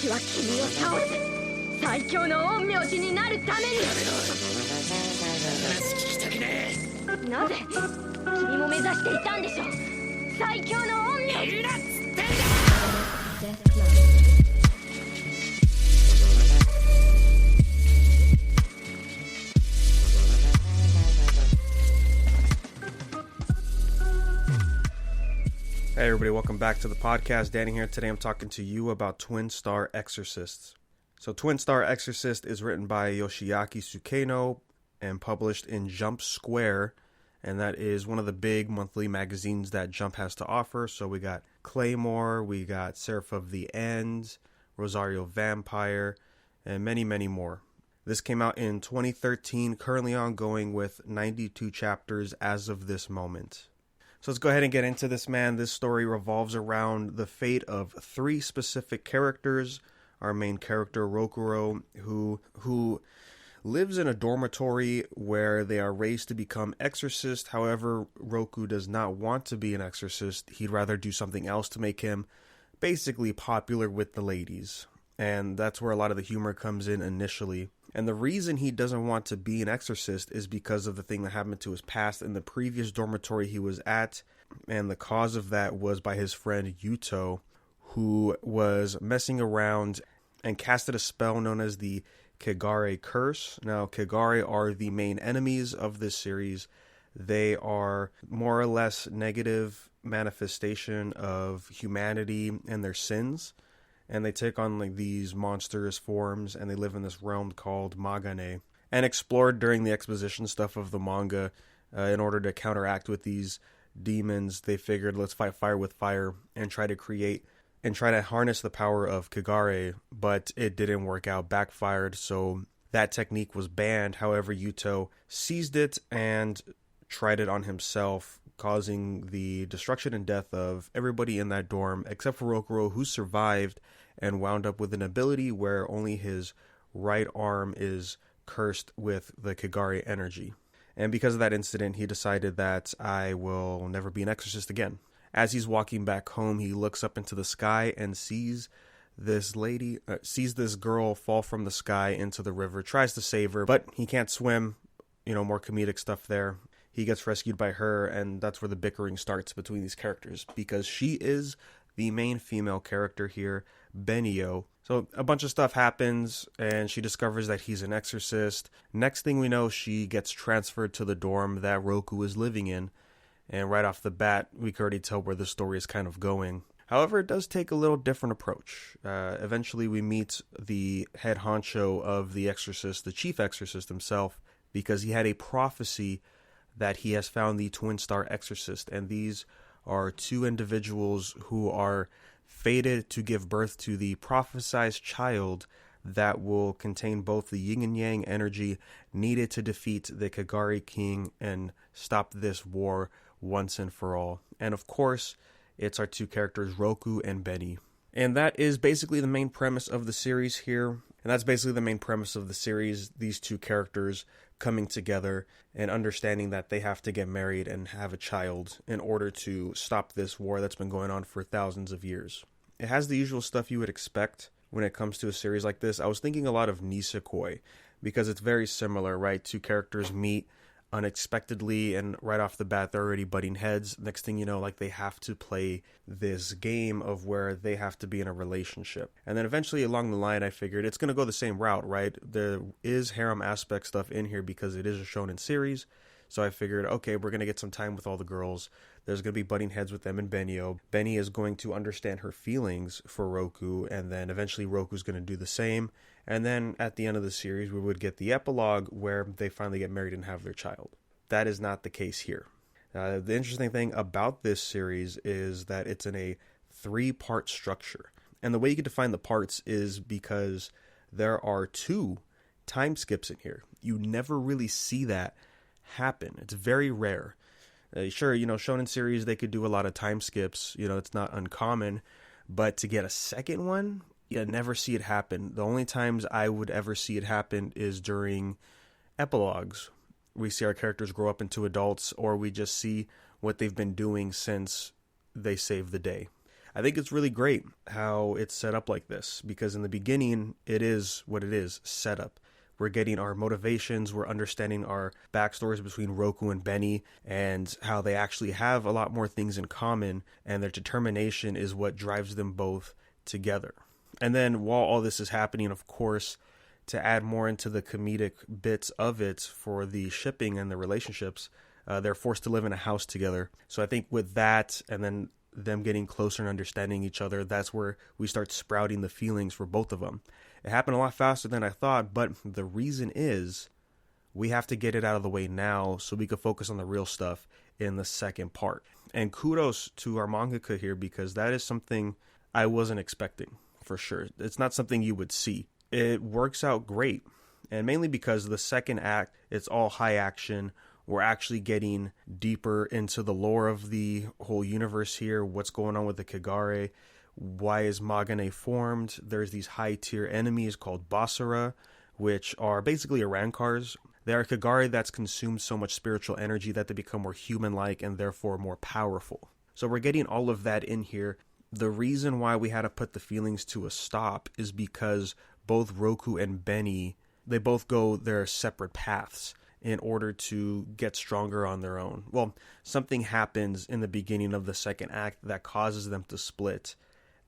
私は君を倒す最強の陰陽師になるために。話聞きたくねえ。なぜ君も目指していたんでしょう、最強の陰陽師。言うなっつってんだ。Hey everybody, welcome back to the podcast. Danny here. Today I'm talking to you about Twin Star Exorcists. So Twin Star Exorcist is written by Yoshiaki Sukeno and published in Jump Square, and that is one of the big monthly magazines that Jump has to offer. So we got Claymore, we got Seraph of the End, Rosario Vampire, and many, many more. This came out in 2013, currently ongoing with 92 chapters as of this moment. So let's go ahead and get into this, man. This story revolves around the fate of three specific characters. Our main character, Rokuro, who lives in a dormitory where they are raised to become exorcists. However, Roku does not want to be an exorcist. He'd rather do something else to make him basically popular with the ladies. And that's where a lot of the humor comes in initially. And the reason he doesn't want to be an exorcist is because of the thing that happened to his past in the previous dormitory he was at. And the cause of that was by his friend Yuto, who was messing around and casted a spell known as the Kigare Curse. Now, Kigare are the main enemies of this series. They are more or less negative manifestation of humanity and their sins. And they take on like these monstrous forms, and they live in this realm called Magane. And explored during the exposition stuff of the manga, in order to counteract with these demons, they figured let's fight fire with fire and try to harness the power of Kigare, but it didn't work out, backfired, so that technique was banned. However, Yuto seized it and tried it on himself, causing the destruction and death of everybody in that dorm, except for Rokuro, who survived and wound up with an ability where only his right arm is cursed with the Kigare energy. And because of that incident, he decided that I will never be an exorcist again. As he's walking back home, he looks up into the sky and sees this girl fall from the sky into the river, tries to save her, but he can't swim. More comedic stuff there. He gets rescued by her, and that's where the bickering starts between these characters, because she is the main female character here, Benio. So a bunch of stuff happens, and she discovers that he's an exorcist. Next thing we know, she gets transferred to the dorm that Roku is living in, and right off the bat, we can already tell where the story is kind of going. However, it does take a little different approach. Eventually, we meet the head honcho of the Exorcist, the chief exorcist himself, because he had a prophecy that he has found the Twin Star Exorcist, and these are two individuals who are fated to give birth to the prophesized child that will contain both the yin and yang energy needed to defeat the Kigare King and stop this war once and for all. And of course, it's our two characters, Roku and Benny. And that is basically the main premise of the series here. And that's basically the main premise of the series, these two characters coming together and understanding that they have to get married and have a child in order to stop this war that's been going on for thousands of years. It has the usual stuff you would expect when it comes to a series like this. I was thinking a lot of Nisekoi because it's very similar, right? Two characters meet unexpectedly, and right off the bat, they're already butting heads. Next thing you know, like they have to play this game of where they have to be in a relationship. And then eventually along the line, I figured it's going to go the same route, right? There is harem aspect stuff in here because it is a shonen series. So I figured, okay, we're going to get some time with all the girls. There's going to be butting heads with them and Benio. Benny is going to understand her feelings for Roku, and then eventually Roku's going to do the same. And then at the end of the series, we would get the epilogue where they finally get married and have their child. That is not the case here. The interesting thing about this series is that it's in a 3-part structure. And the way you can define the parts is because there are 2 time skips in here. You never really see that happen. It's very rare. Sure, shonen series, they could do a lot of time skips. It's not uncommon. But to get a second one, you never see it happen. The only times I would ever see it happen is during epilogues. We see our characters grow up into adults, or we just see what they've been doing since they saved the day. I think it's really great how it's set up like this, because in the beginning, it is what it is, set up. We're getting our motivations, we're understanding our backstories between Roku and Benny, and how they actually have a lot more things in common, and their determination is what drives them both together. And then while all this is happening, of course, to add more into the comedic bits of it for the shipping and the relationships, they're forced to live in a house together. So I think with that, and then them getting closer and understanding each other, that's where we start sprouting the feelings for both of them. It happened a lot faster than I thought, but the reason is we have to get it out of the way now so we can focus on the real stuff in the second part. And kudos to our mangaka here, because that is something I wasn't expecting, for sure. It's not something you would see. It works out great, and mainly because the second act, it's all high action. We're actually getting deeper into the lore of the whole universe here. What's going on with the Kagare? Why is Magane formed? There's these high-tier enemies called Basara, which are basically Arankars. They are Kagare that's consumed so much spiritual energy that they become more human-like and therefore more powerful. So we're getting all of that in here. The reason why we had to put the feelings to a stop is because both Roku and Benny, they both go their separate paths in order to get stronger on their own. Well, something happens in the beginning of the second act that causes them to split,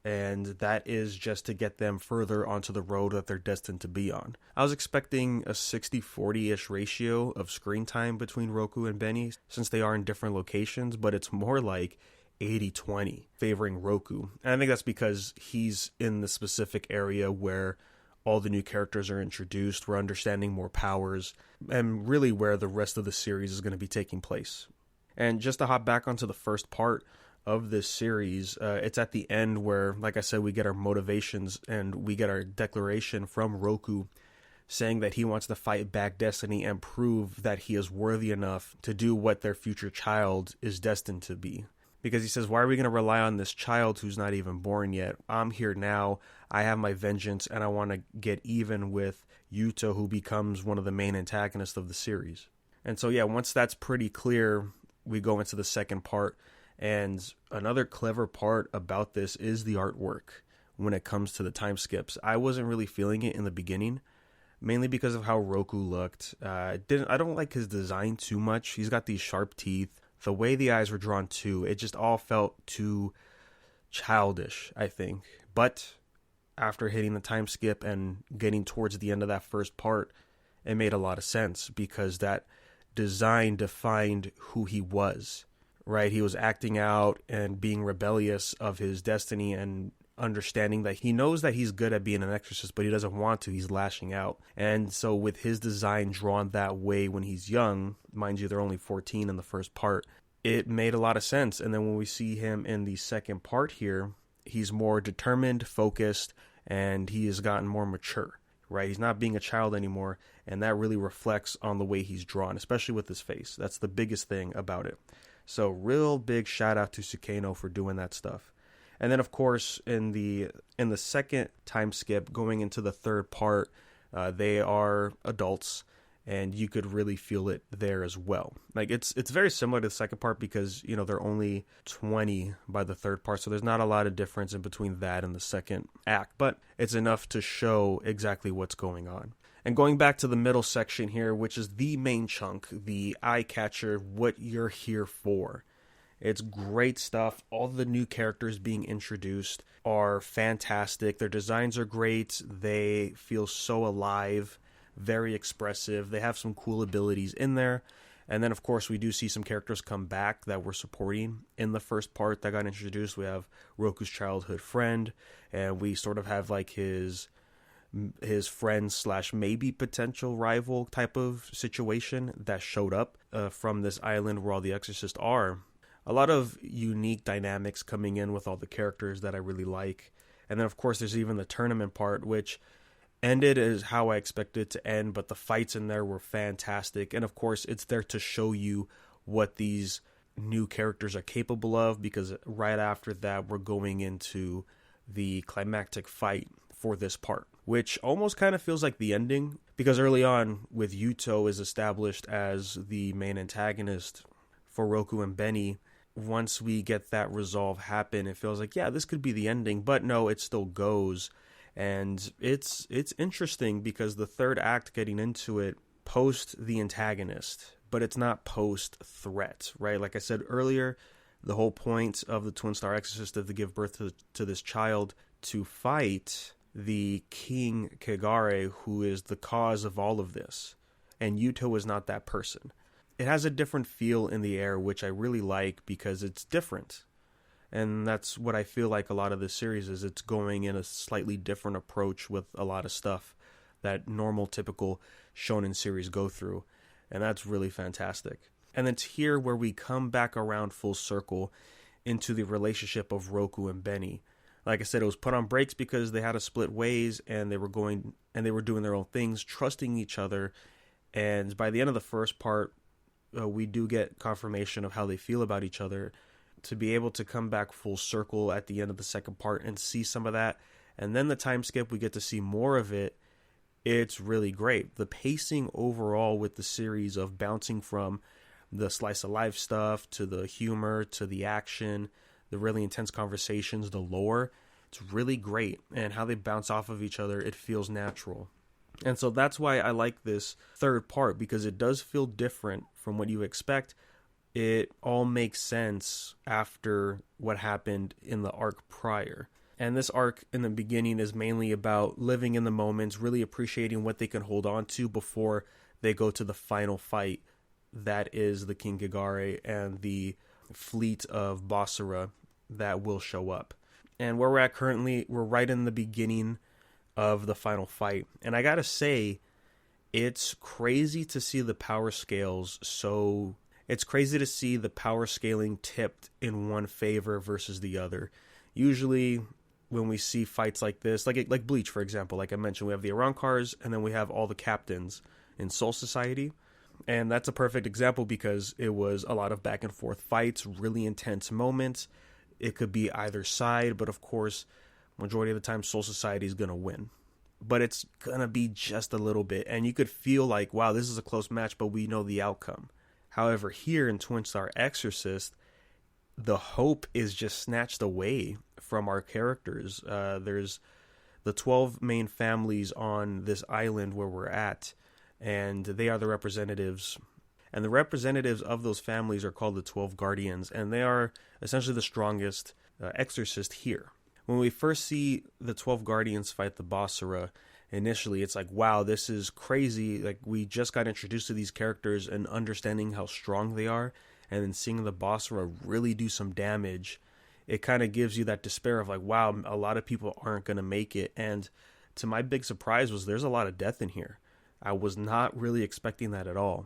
and that is just to get them further onto the road that they're destined to be on. I was expecting a 60-40-ish ratio of screen time between Roku and Benny, since they are in different locations, but it's more like 80-20, favoring Roku. And I think that's because he's in the specific area where all the new characters are introduced, we're understanding more powers, and really where the rest of the series is going to be taking place. And just to hop back onto the first part of this series, it's at the end where, like I said, we get our motivations and we get our declaration from Roku saying that he wants to fight back destiny and prove that he is worthy enough to do what their future child is destined to be. Because he says, why are we going to rely on this child who's not even born yet? I'm here now. I have my vengeance, and I want to get even with Yuto, who becomes one of the main antagonists of the series. And so, yeah, once that's pretty clear, we go into the second part. And another clever part about this is the artwork when it comes to the time skips. I wasn't really feeling it in the beginning, mainly because of how Roku looked. I don't like his design too much. He's got these sharp teeth. The way the eyes were drawn too, it just all felt too childish, I think. But after hitting the time skip and getting towards the end of that first part, it made a lot of sense, because that design defined who he was, right? He was acting out and being rebellious of his destiny and understanding that he knows that he's good at being an exorcist, but he doesn't want to. He's lashing out. And so with his design drawn that way when he's young, mind you, they're only 14 in the first part, it made a lot of sense. And then when we see him in the second part here, he's more determined, focused, and he has gotten more mature, right? He's not being a child anymore, and that really reflects on the way he's drawn, especially with his face. That's the biggest thing about it. So real big shout out to Tsukeno for doing that stuff. And then, of course, in the second time skip, going into the third part, they are adults, and you could really feel it there as well. Like it's very similar to the second part because, you know, they're only 20 by the third part, so there's not a lot of difference in between that and the second act, but it's enough to show exactly what's going on. And going back to the middle section here, which is the main chunk, the eye catcher, what you're here for. It's great stuff. All the new characters being introduced are fantastic. Their designs are great. They feel so alive, very expressive. They have some cool abilities in there. And then, of course, we do see some characters come back that we're supporting in the first part that got introduced. We have Roku's childhood friend, and we sort of have like his friend / maybe potential rival type of situation that showed up from this island where all the Exorcists are. A lot of unique dynamics coming in with all the characters that I really like. And then, of course, there's even the tournament part, which ended as how I expected it to end, but the fights in there were fantastic. And, of course, it's there to show you what these new characters are capable of, because right after that, we're going into the climactic fight for this part, which almost kind of feels like the ending, because early on, with Yuto is established as the main antagonist for Roku and Benny, once we get that resolve happen, it feels like, yeah, this could be the ending, but no, it still goes. And it's interesting because the third act, getting into it, post the antagonist, but it's not post threat, right? Like I said earlier, the whole point of the Twin Star Exorcist is to give birth to this child to fight the King Kagare, who is the cause of all of this. And Yuto is not that person. It has a different feel in the air, which I really like because it's different. And that's what I feel like a lot of this series is. It's going in a slightly different approach with a lot of stuff that normal, typical shonen series go through. And that's really fantastic. And it's here where we come back around full circle into the relationship of Roku and Benny. Like I said, it was put on brakes because they had to split ways and they were doing their own things, trusting each other. And by the end of the first part, we do get confirmation of how they feel about each other. To be able to come back full circle at the end of the second part and see some of that, and then the time skip, we get to see more of it. It's really great. The pacing overall with the series of bouncing from the slice of life stuff to the humor to the action, the really intense conversations, the lore, it's really great. And how they bounce off of each other, it feels natural. And so that's why I like this third part, because it does feel different from what you expect. It all makes sense after what happened in the arc prior. And this arc in the beginning is mainly about living in the moments, really appreciating what they can hold on to before they go to the final fight. That is the King Kagare and the fleet of Basara that will show up. And where we're at currently, we're right in the beginning of the final fight. And I gotta say, it's crazy to see the power scales It's crazy to see the power scaling tipped in one favor versus the other. Usually, when we see fights like this, like Bleach, for example, like I mentioned, we have the Arankars, and then we have all the captains in Soul Society. And that's a perfect example because it was a lot of back and forth fights, really intense moments. It could be either side, but of course, majority of the time, Soul Society is going to win. But it's going to be just a little bit. And you could feel like, wow, this is a close match, but we know the outcome. However, here in Twin Star Exorcist, the hope is just snatched away from our characters. There's the 12 main families on this island where we're at, and they are the representatives. And the representatives of those families are called the 12 Guardians, and they are essentially the strongest exorcist here. When we first see the 12 Guardians fight the Basara, initially it's like, wow, this is crazy. Like, we just got introduced to these characters and understanding how strong they are, and then seeing the Basara really do some damage, it kind of gives you that despair of like, wow, a lot of people aren't going to make it. And to my big surprise was there's a lot of death in here. I was not really expecting that at all.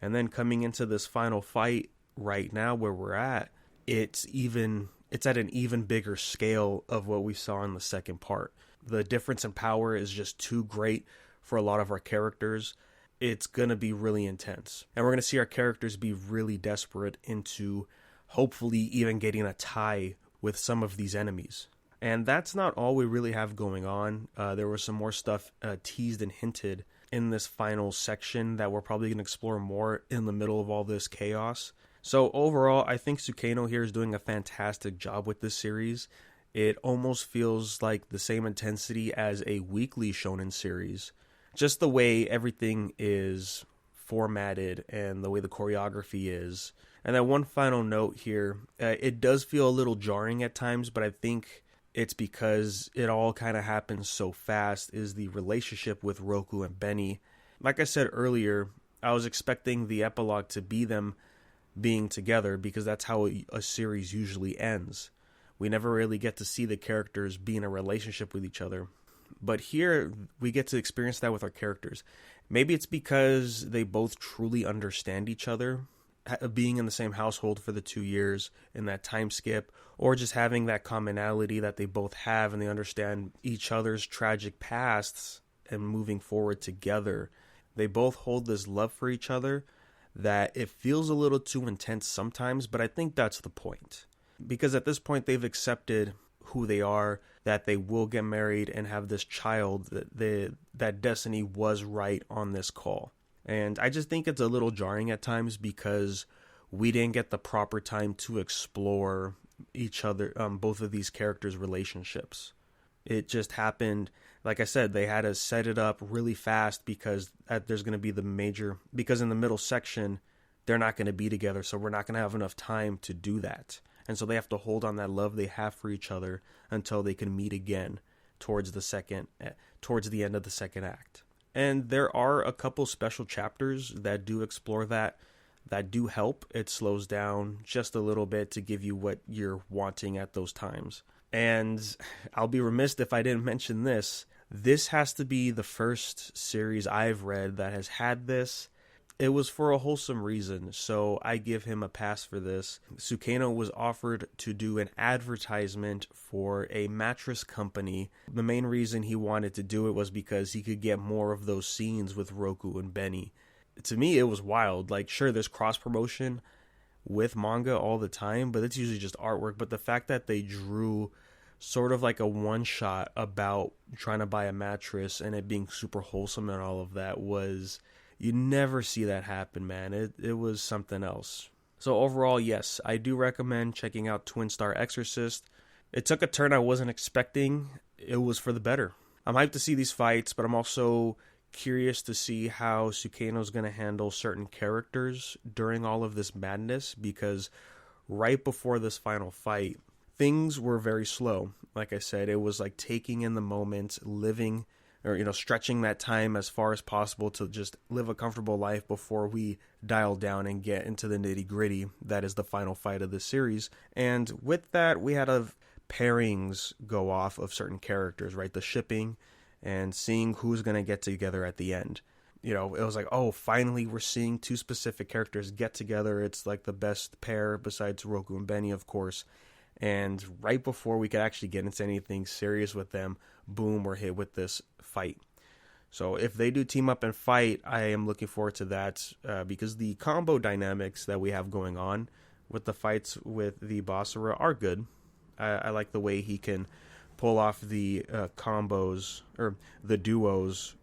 And then coming into this final fight right now where we're at, it's at an even bigger scale of what we saw in the second part. The difference in power is just too great for a lot of our characters. It's going to be really intense. And we're going to see our characters be really desperate into hopefully even getting a tie with some of these enemies. And that's not all we really have going on. There was some more stuff teased and hinted in this final section that we're probably going to explore more in the middle of all this chaos. So overall, I think Tsukeno here is doing a fantastic job with this series. It almost feels like the same intensity as a weekly shonen series. Just the way everything is formatted and the way the choreography is. And then one final note here, it does feel a little jarring at times, but I think it's because it all kind of happens so fast, is the relationship with Roku and Benny. Like I said earlier, I was expecting the epilogue to be them being together because that's how a series usually ends. We never really get to see the characters be in a relationship with each other. But here, we get to experience that with our characters. Maybe it's because they both truly understand each other, being in the same household for the 2 years in that time skip, or just having that commonality that they both have and they understand each other's tragic pasts and moving forward together. They both hold this love for each other that it feels a little too intense sometimes, but I think that's the point. Because at this point, they've accepted who they are, that they will get married and have this child, that destiny was right on this call. And I just think it's a little jarring at times because we didn't get the proper time to explore each other, both of these characters' relationships. It just happened, like I said, they had to set it up really fast because there's going to be because in the middle section, they're not going to be together, so we're not going to have enough time to do that. And so they have to hold on that love they have for each other until they can meet again towards the end of the second act. And there are a couple special chapters that do explore that do help. It slows down just a little bit to give you what you're wanting at those times. And I'll be remiss if I didn't mention this. This has to be the first series I've read that has had this. It was for a wholesome reason, so I give him a pass for this. Sukeno was offered to do an advertisement for a mattress company. The main reason he wanted to do it was because he could get more of those scenes with Roku and Benny. To me, it was wild. Like, sure, there's cross-promotion with manga all the time, but it's usually just artwork. But the fact that they drew sort of like a one-shot about trying to buy a mattress and it being super wholesome and all of that was... You never see that happen, man. It was something else. So overall, yes, I do recommend checking out Twin Star Exorcist. It took a turn I wasn't expecting. It was for the better. I'm hyped to see these fights, but I'm also curious to see how Sukeno's going to handle certain characters during all of this madness, because right before this final fight, things were very slow. Like I said, it was like taking in the moment, living... or, stretching that time as far as possible to just live a comfortable life before we dial down and get into the nitty-gritty. That is the final fight of the series. And with that, we had pairings go off of certain characters, right? The shipping and seeing who's going to get together at the end. It was like, oh, finally we're seeing two specific characters get together. It's like the best pair besides Roku and Benny, of course. And right before we could actually get into anything serious with them, boom, we're hit with this fight. So if they do team up and fight, I am looking forward to that because the combo dynamics that we have going on with the fights with the Basara are good. I like the way he can pull off the combos or the duos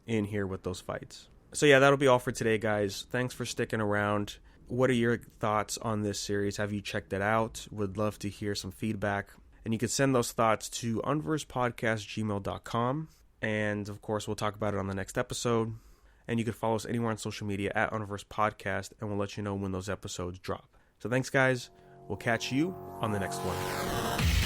in here with those fights. So yeah, that'll be all for today, guys. Thanks for sticking around. What are your thoughts on this series? Have you checked it out? Would love to hear some feedback. And you can send those thoughts to unversepodcast@gmail.com. And, of course, we'll talk about it on the next episode. And you can follow us anywhere on social media at Unverse Podcast, and we'll let you know when those episodes drop. So thanks, guys. We'll catch you on the next one.